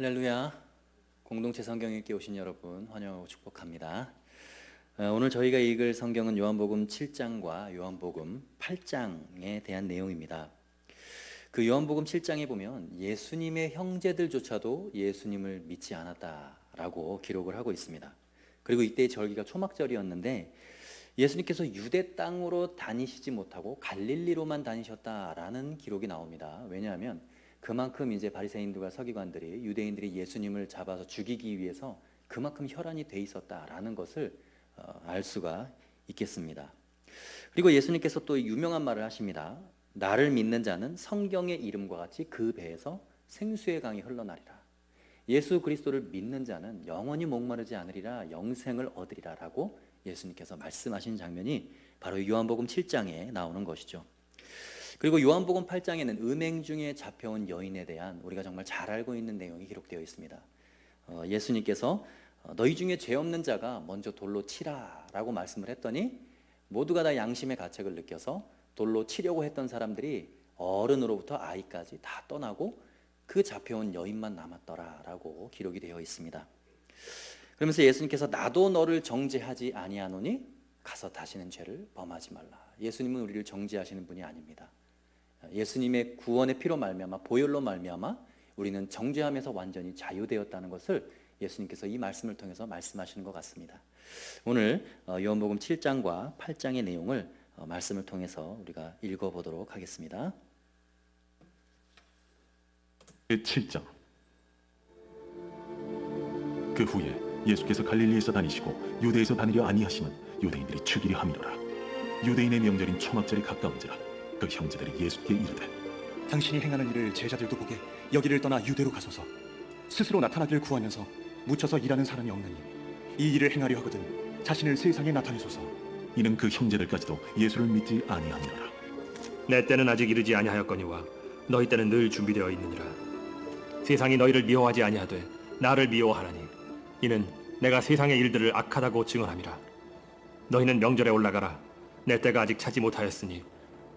할렐루야. 공동체 성경 읽기 오신 여러분 환영하고 축복합니다. 오늘 저희가 읽을 성경은 요한복음 7장과 요한복음 8장에 대한 내용입니다. 그 요한복음 7장에 보면 예수님의 형제들조차도 예수님을 믿지 않았다라고 기록을 하고 있습니다. 그리고 이때 절기가 초막절이었는데 예수님께서 유대 땅으로 다니시지 못하고 갈릴리로만 다니셨다라는 기록이 나옵니다. 왜냐하면 그만큼 이제 바리새인들과 서기관들이 유대인들이 예수님을 잡아서 죽이기 위해서 그만큼 혈안이 돼 있었다라는 것을 알 수가 있겠습니다. 그리고 예수님께서 또 유명한 말을 하십니다. 나를 믿는 자는 성경의 이름과 같이 그 배에서 생수의 강이 흘러나리라. 예수 그리스도를 믿는 자는 영원히 목마르지 않으리라, 영생을 얻으리라 라고 예수님께서 말씀하신 장면이 바로 요한복음 7장에 나오는 것이죠. 그리고 요한복음 8장에는 음행 중에 잡혀온 여인에 대한 우리가 정말 잘 알고 있는 내용이 기록되어 있습니다. 예수님께서 너희 중에 죄 없는 자가 먼저 돌로 치라 라고 말씀을 했더니 모두가 다 양심의 가책을 느껴서 돌로 치려고 했던 사람들이 어른으로부터 아이까지 다 떠나고 그 잡혀온 여인만 남았더라 라고 기록이 되어 있습니다. 그러면서 예수님께서 나도 너를 정죄하지 아니하노니 가서 다시는 죄를 범하지 말라. 예수님은 우리를 정죄하시는 분이 아닙니다. 예수님의 구원의 피로 말미암아, 보혈로 말미암아 우리는 정죄함에서 완전히 자유되었다는 것을 예수님께서 이 말씀을 통해서 말씀하시는 것 같습니다. 오늘 요한복음 7장과 8장의 내용을 말씀을 통해서 우리가 읽어보도록 하겠습니다. 7장. 그 후에 예수께서 갈릴리에서 다니시고 유대에서 다니려 아니하심은 유대인들이 죽이려 함이로라. 유대인의 명절인 초막절이 가까운지라 그 형제들이 예수께 이르되 당신이 행하는 일을 제자들도 보게 여기를 떠나 유대로 가소서. 스스로 나타나기를 구하면서 묻혀서 일하는 사람이 없느니 이 일을 행하려 하거든 자신을 세상에 나타내소서. 이는 그 형제들까지도 예수를 믿지 아니함이로라. 내 때는 아직 이르지 아니하였거니와 너희 때는 늘 준비되어 있느니라. 세상이 너희를 미워하지 아니하되 나를 미워하나니 이는 내가 세상의 일들을 악하다고 증언함이라. 너희는 명절에 올라가라. 내 때가 아직 차지 못하였으니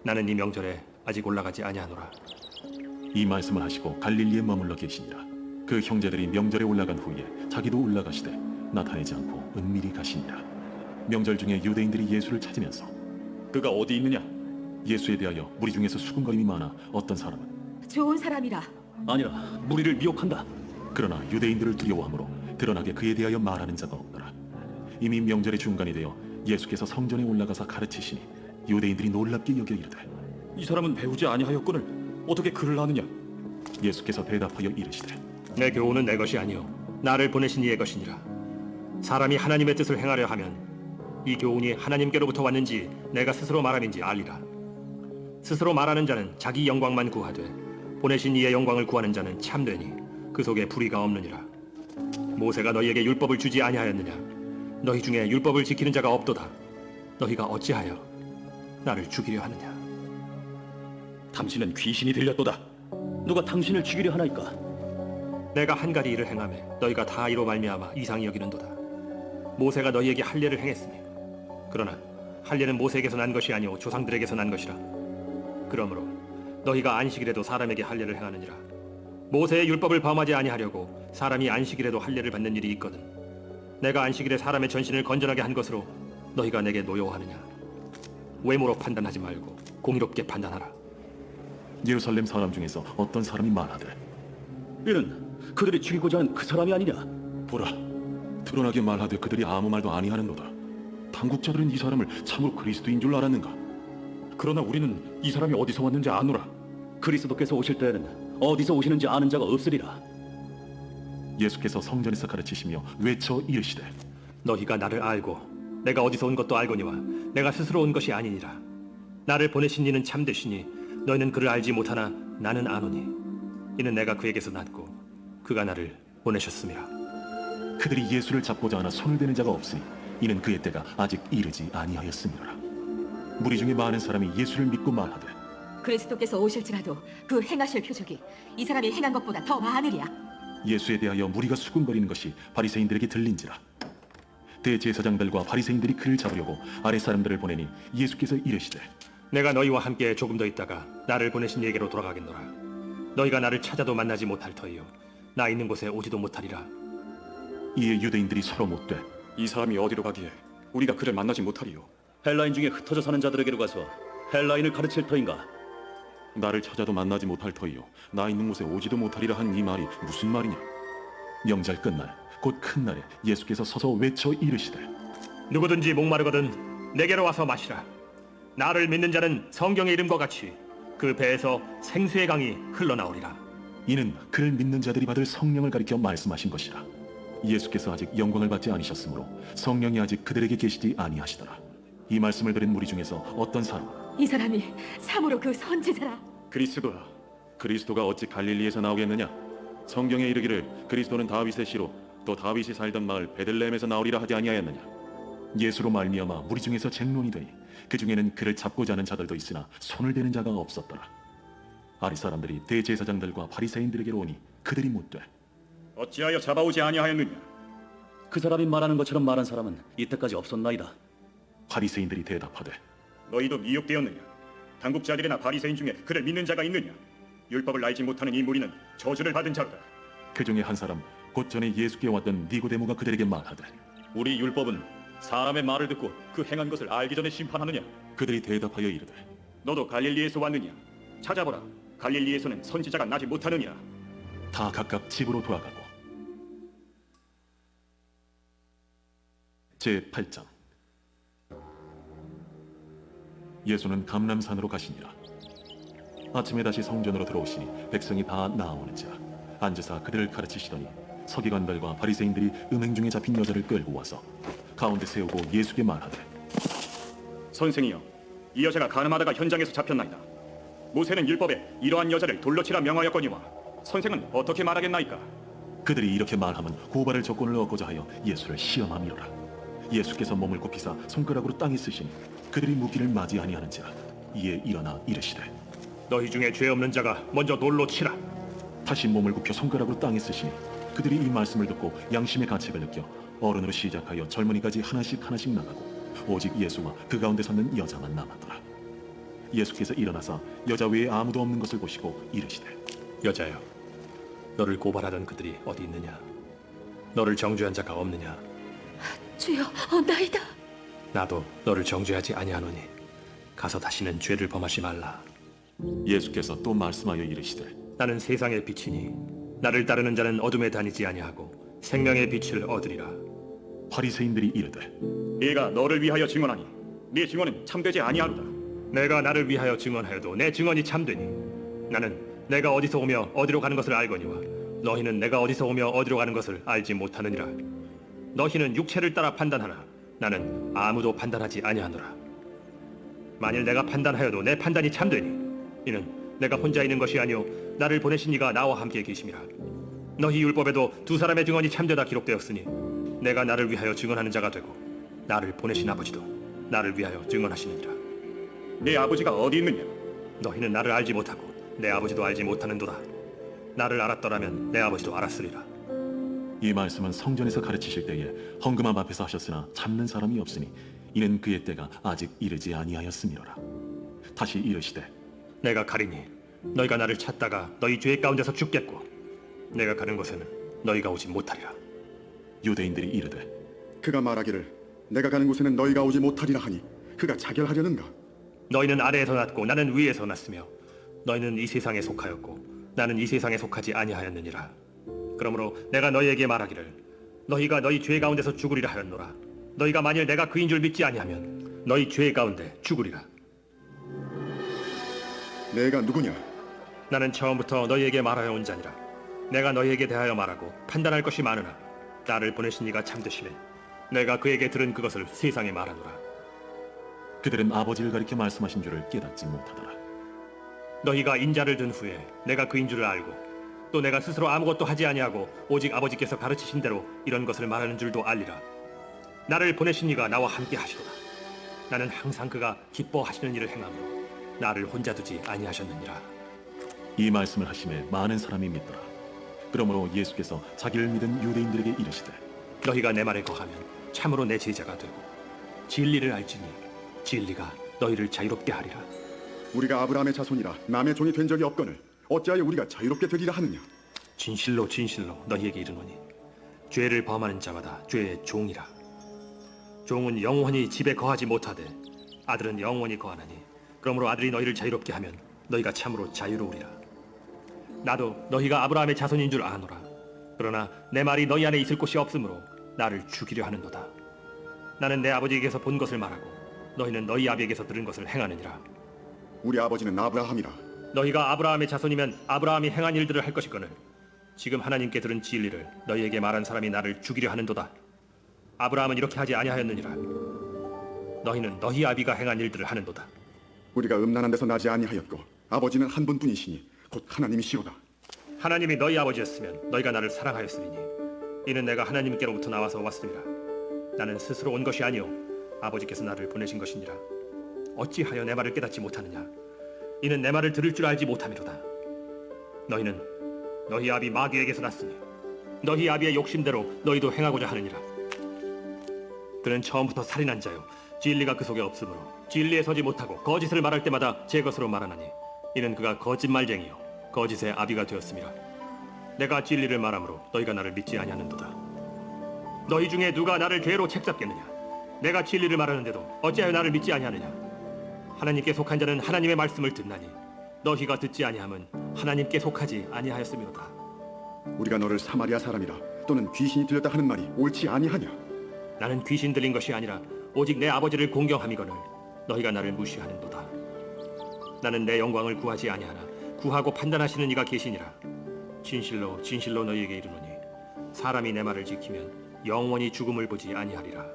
나는 이 명절에 아직 올라가지 아니하노라. 이 말씀을 하시고 갈릴리에 머물러 계시니라. 그 형제들이 명절에 올라간 후에 자기도 올라가시되 나타내지 않고 은밀히 가시니라. 명절 중에 유대인들이 예수를 찾으면서 그가 어디 있느냐? 예수에 대하여 무리 중에서 수군거림이 많아 어떤 사람은 좋은 사람이라. 아니라 무리를 미혹한다. 그러나 유대인들을 두려워하므로 드러나게 그에 대하여 말하는 자가 없더라. 이미 명절의 중간이 되어 예수께서 성전에 올라가서 가르치시니 유대인들이 놀랍게 여겨 이르되 이 사람은 배우지 아니하였거늘 어떻게 글을 아느냐? 예수께서 대답하여 이르시되 내 교훈은 내 것이 아니요 나를 보내신 이의 것이니라. 사람이 하나님의 뜻을 행하려 하면 이 교훈이 하나님께로부터 왔는지 내가 스스로 말함인지 알리라. 스스로 말하는 자는 자기 영광만 구하되 보내신 이의 영광을 구하는 자는 참되니 그 속에 불의가 없느니라. 모세가 너희에게 율법을 주지 아니하였느냐? 너희 중에 율법을 지키는 자가 없도다. 너희가 어찌하여 나를 죽이려 하느냐? 당신은 귀신이 들렸도다. 누가 당신을 죽이려 하나이까? 내가 한 가지 일을 행하매 너희가 다 이로 말미암아 이상히 여기는도다. 모세가 너희에게 할례를 행했으니 그러나 할례는 모세에게서 난 것이 아니오 조상들에게서 난 것이라. 그러므로 너희가 안식일에도 사람에게 할례를 행하느니라. 모세의 율법을 범하지 아니하려고 사람이 안식일에도 할례를 받는 일이 있거든. 내가 안식일에 사람의 전신을 건전하게 한 것으로 너희가 내게 노여워하느냐? 외모로 판단하지 말고 공의롭게 판단하라. 예루살렘 사람 중에서 어떤 사람이 말하되 이는 그들이 죽이고자 하는 그 사람이 아니냐? 보라, 드러나게 말하되 그들이 아무 말도 아니하는도다. 당국자들은 이 사람을 참으로 그리스도인 줄 알았는가? 그러나 우리는 이 사람이 어디서 왔는지 아노라. 그리스도께서 오실 때에는 어디서 오시는지 아는 자가 없으리라. 예수께서 성전에서 가르치시며 외쳐 이르시되 너희가 나를 알고 내가 어디서 온 것도 알거니와 내가 스스로 온 것이 아니니라. 나를 보내신 이는 참되시니 너희는 그를 알지 못하나 나는 아노니 이는 내가 그에게서 났고 그가 나를 보내셨음이라. 그들이 예수를 잡고자 하나 손을 대는 자가 없으니 이는 그의 때가 아직 이르지 아니하였음이라. 무리 중에 많은 사람이 예수를 믿고 말하되 그리스도께서 오실지라도 그 행하실 표적이 이 사람이 행한 것보다 더 많으리야. 예수에 대하여 무리가 수군거리는 것이 바리새인들에게 들린지라. 대제사장들과 바리새인들이 그를 잡으려고 아랫 사람들을 보내니 예수께서 이르시되 내가 너희와 함께 조금 더 있다가 나를 보내신 이에게로 돌아가겠노라. 너희가 나를 찾아도 만나지 못할 터이요 나 있는 곳에 오지도 못하리라. 이에 유대인들이 서로 묻되 이 사람이 어디로 가기에 우리가 그를 만나지 못하리요? 헬라인 중에 흩어져 사는 자들에게로 가서 헬라인을 가르칠 터인가? 나를 찾아도 만나지 못할 터이요 나 있는 곳에 오지도 못하리라 한 이 말이 무슨 말이냐. 명절 끝날 곧 큰 날에 예수께서 서서 외쳐 이르시되 누구든지 목마르거든 내게로 와서 마시라. 나를 믿는 자는 성경의 이름과 같이 그 배에서 생수의 강이 흘러나오리라. 이는 그를 믿는 자들이 받을 성령을 가리켜 말씀하신 것이라. 예수께서 아직 영광을 받지 아니셨으므로 성령이 아직 그들에게 계시지 아니하시더라. 이 말씀을 들은 무리 중에서 어떤 사람 이 사람이 참으로 그 선지자라. 그리스도야. 그리스도가 어찌 갈릴리에서 나오겠느냐. 성경에 이르기를 그리스도는 다윗의 씨로 또 다윗이 살던 마을 베들레헴에서 나오리라 하지 아니하였느냐. 예수로 말미암아 무리 중에서 쟁론이 되니 그 중에는 그를 잡고자 하는 자들도 있으나 손을 대는 자가 없었더라. 아리 사람들이 대제사장들과 바리새인들에게로 오니 그들이 묻되 어찌하여 잡아오지 아니하였느냐? 그 사람이 말하는 것처럼 말한 사람은 이때까지 없었나이다. 바리새인들이 대답하되 너희도 미혹되었느냐? 당국자들이나 바리새인 중에 그를 믿는 자가 있느냐? 율법을 알지 못하는 이 무리는 저주를 받은 자로다. 그 중에 한 사람 곧 전에 예수께 왔던 니고데모가 그들에게 말하되 우리 율법은 사람의 말을 듣고 그 행한 것을 알기 전에 심판하느냐? 그들이 대답하여 이르되 너도 갈릴리에서 왔느냐? 찾아보라. 갈릴리에서는 선지자가 나지 못하느니라. 다 각각 집으로 돌아가고. 제8장. 예수는 감람산으로 가시니라. 아침에 다시 성전으로 들어오시니 백성이 다 나아오는지라 앉으사 그들을 가르치시더니 서기관들과 바리새인들이 음행 중에 잡힌 여자를 끌고 와서 가운데 세우고 예수께 말하되 선생이여, 이 여자가 가늠하다가 현장에서 잡혔나이다. 모세는 율법에 이러한 여자를 돌로 치라 명하였거니와 선생은 어떻게 말하겠나이까? 그들이 이렇게 말하면 고발할 조건을 얻고자 하여 예수를 시험함이로라. 예수께서 몸을 굽히사 손가락으로 땅에 쓰시니 그들이 묻기를 맞이 아니하는지라. 이에 일어나 이르시되 너희 중에 죄 없는 자가 먼저 돌로 치라. 다시 몸을 굽혀 손가락으로 땅에 쓰시니 그들이 이 말씀을 듣고 양심의 가책을 느껴 어른으로 시작하여 젊은이까지 하나씩 나가고 오직 예수와 그 가운데 섰는 여자만 남았더라. 예수께서 일어나사 여자 외에 아무도 없는 것을 보시고 이르시되 여자여, 너를 고발하던 그들이 어디 있느냐? 너를 정죄한 자가 없느냐? 주여, 나이다. 나도 너를 정죄하지 아니하노니 가서 다시는 죄를 범하지 말라. 예수께서 또 말씀하여 이르시되 나는 세상의 빛이니 나를 따르는 자는 어둠에 다니지 아니하고 생명의 빛을 얻으리라. 바리새인들이 이르되 네가 너를 위하여 증언하니 네 증언은 참되지 아니하로다. 내가 나를 위하여 증언하여도 내 증언이 참되니 나는 내가 어디서 오며 어디로 가는 것을 알거니와 너희는 내가 어디서 오며 어디로 가는 것을 알지 못하느니라. 너희는 육체를 따라 판단하나 나는 아무도 판단하지 아니하노라. 만일 내가 판단하여도 내 판단이 참되니 이는 내가 혼자 있는 것이 아니오 나를 보내신 이가 나와 함께 계심이라. 너희 율법에도 두 사람의 증언이 참되다 기록되었으니 내가 나를 위하여 증언하는 자가 되고 나를 보내신 아버지도 나를 위하여 증언하시느니라. 네 아버지가 어디 있느냐? 너희는 나를 알지 못하고 내 아버지도 알지 못하는도다. 나를 알았더라면 내 아버지도 알았으리라. 이 말씀은 성전에서 가르치실 때에 헌금함 앞에서 하셨으나 참는 사람이 없으니 이는 그의 때가 아직 이르지 아니하였음이로라. 다시 이르시되 내가 가리니 너희가 나를 찾다가 너희 죄 가운데서 죽겠고 내가 가는 곳에는 너희가 오지 못하리라. 유대인들이 이르되 그가 말하기를 내가 가는 곳에는 너희가 오지 못하리라 하니 그가 자결하려는가? 너희는 아래에서 났고 나는 위에서 났으며 너희는 이 세상에 속하였고 나는 이 세상에 속하지 아니하였느니라. 그러므로 내가 너희에게 말하기를 너희가 너희 죄 가운데서 죽으리라 하였노라. 너희가 만일 내가 그인 줄 믿지 아니하면 너희 죄 가운데 죽으리라. 내가 누구냐? 나는 처음부터 너희에게 말하여 온 자니라. 내가 너희에게 대하여 말하고 판단할 것이 많으나 나를 보내신 이가 참되시매 내가 그에게 들은 그것을 세상에 말하노라. 그들은 아버지를 가리켜 말씀하신 줄을 깨닫지 못하더라. 너희가 인자를 든 후에 내가 그인 줄을 알고 또 내가 스스로 아무것도 하지 아니하고 오직 아버지께서 가르치신 대로 이런 것을 말하는 줄도 알리라. 나를 보내신 이가 나와 함께 하시도다. 나는 항상 그가 기뻐하시는 일을 행하므로 나를 혼자 두지 아니하셨느니라. 이 말씀을 하심에 많은 사람이 믿더라. 그러므로 예수께서 자기를 믿은 유대인들에게 이르시되 너희가 내 말에 거하면 참으로 내 제자가 되고 진리를 알지니 진리가 너희를 자유롭게 하리라. 우리가 아브라함의 자손이라 남의 종이 된 적이 없거늘 어찌하여 우리가 자유롭게 되리라 하느냐? 진실로 진실로 너희에게 이르노니 죄를 범하는 자마다 죄의 종이라. 종은 영원히 집에 거하지 못하되 아들은 영원히 거하나니 그러므로 아들이 너희를 자유롭게 하면 너희가 참으로 자유로우리라. 나도 너희가 아브라함의 자손인 줄 아노라. 그러나 내 말이 너희 안에 있을 곳이 없으므로 나를 죽이려 하는도다. 나는 내 아버지에게서 본 것을 말하고 너희는 너희 아비에게서 들은 것을 행하느니라. 우리 아버지는 아브라함이라. 너희가 아브라함의 자손이면 아브라함이 행한 일들을 할 것이거늘 지금 하나님께 들은 진리를 너희에게 말한 사람이 나를 죽이려 하는도다. 아브라함은 이렇게 하지 아니하였느니라. 너희는 너희 아비가 행한 일들을 하는도다. 우리가 음란한 데서 나지 아니하였고 아버지는 한 분뿐이시니 곧 하나님이시로다. 하나님이 너희 아버지였으면 너희가 나를 사랑하였으리니 이는 내가 하나님께로부터 나와서 왔음이라. 나는 스스로 온 것이 아니요 아버지께서 나를 보내신 것이니라. 어찌하여 내 말을 깨닫지 못하느냐? 이는 내 말을 들을 줄 알지 못함이로다. 너희는 너희 아비 마귀에게서 났으니 너희 아비의 욕심대로 너희도 행하고자 하느니라. 그는 처음부터 살인한 자요 진리가 그 속에 없으므로 진리에 서지 못하고 거짓을 말할 때마다 제 것으로 말하나니 이는 그가 거짓말쟁이요 거짓의 아비가 되었음이라. 내가 진리를 말하므로 너희가 나를 믿지 아니하는도다. 너희 중에 누가 나를 죄로 책잡겠느냐? 내가 진리를 말하는데도 어찌하여 나를 믿지 아니하느냐? 하나님께 속한 자는 하나님의 말씀을 듣나니 너희가 듣지 아니함은 하나님께 속하지 아니하였음이로다. 우리가 너를 사마리아 사람이라 또는 귀신이 들렸다 하는 말이 옳지 아니하냐? 나는 귀신 들린 것이 아니라 오직 내 아버지를 공경함이거늘 너희가 나를 무시하는도다. 나는 내 영광을 구하지 아니하나 구하고 판단하시는 이가 계시니라. 진실로 진실로 너희에게 이르노니 사람이 내 말을 지키면 영원히 죽음을 보지 아니하리라.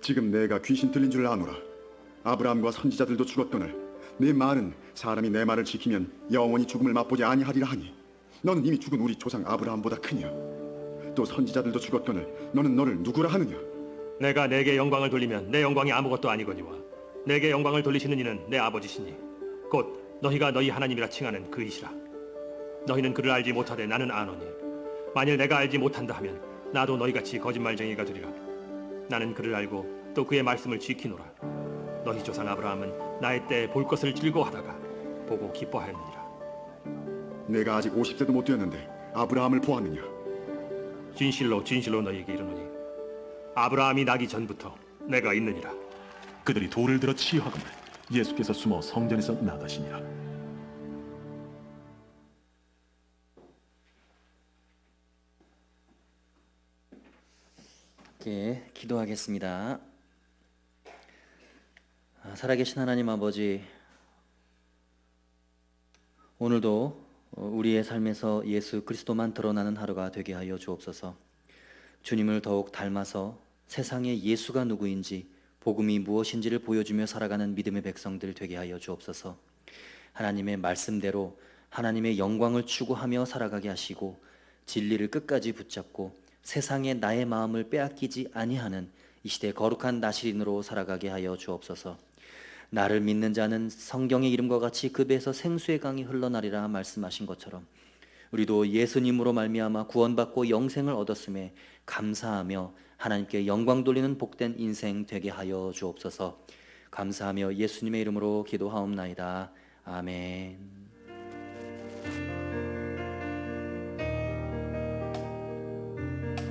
지금 내가 귀신 들린 줄 아노라. 아브라함과 선지자들도 죽었거늘 내 말은 사람이 내 말을 지키면 영원히 죽음을 맛보지 아니하리라 하니 너는 이미 죽은 우리 조상 아브라함보다 크냐? 또 선지자들도 죽었거늘 너는 너를 누구라 하느냐? 내가 내게 영광을 돌리면 내 영광이 아무것도 아니거니와 내게 영광을 돌리시는 이는 내 아버지시니 곧 너희가 너희 하나님이라 칭하는 그이시라. 너희는 그를 알지 못하되 나는 아노니 만일 내가 알지 못한다 하면 나도 너희같이 거짓말쟁이가 되리라. 나는 그를 알고 또 그의 말씀을 지키노라. 너희 조상 아브라함은 나의 때에 볼 것을 즐거워하다가 보고 기뻐하였느니라. 내가 아직 50세도 못 되었는데 아브라함을 보았느냐? 진실로 진실로 너희에게 이르노니 아브라함이 나기 전부터 내가 있느니라. 그들이 돌을 들어 치유하거늘 예수께서 숨어 성전에서 나가시니라. 함께 기도하겠습니다. 살아계신 하나님 아버지, 오늘도 우리의 삶에서 예수 그리스도만 드러나는 하루가 되게 하여 주옵소서. 주님을 더욱 닮아서 세상에 예수가 누구인지 복음이 무엇인지를 보여주며 살아가는 믿음의 백성들 되게 하여 주옵소서. 하나님의 말씀대로 하나님의 영광을 추구하며 살아가게 하시고 진리를 끝까지 붙잡고 세상에 나의 마음을 빼앗기지 아니하는 이 시대 거룩한 나시린으로 살아가게 하여 주옵소서. 나를 믿는 자는 성경의 이름과 같이 그 배에서 생수의 강이 흘러나리라 말씀하신 것처럼 우리도 예수님으로 말미암아 구원받고 영생을 얻었음에 감사하며 하나님께 영광 돌리는 복된 인생 되게 하여 주옵소서. 감사하며 예수님의 이름으로 기도하옵나이다. 아멘.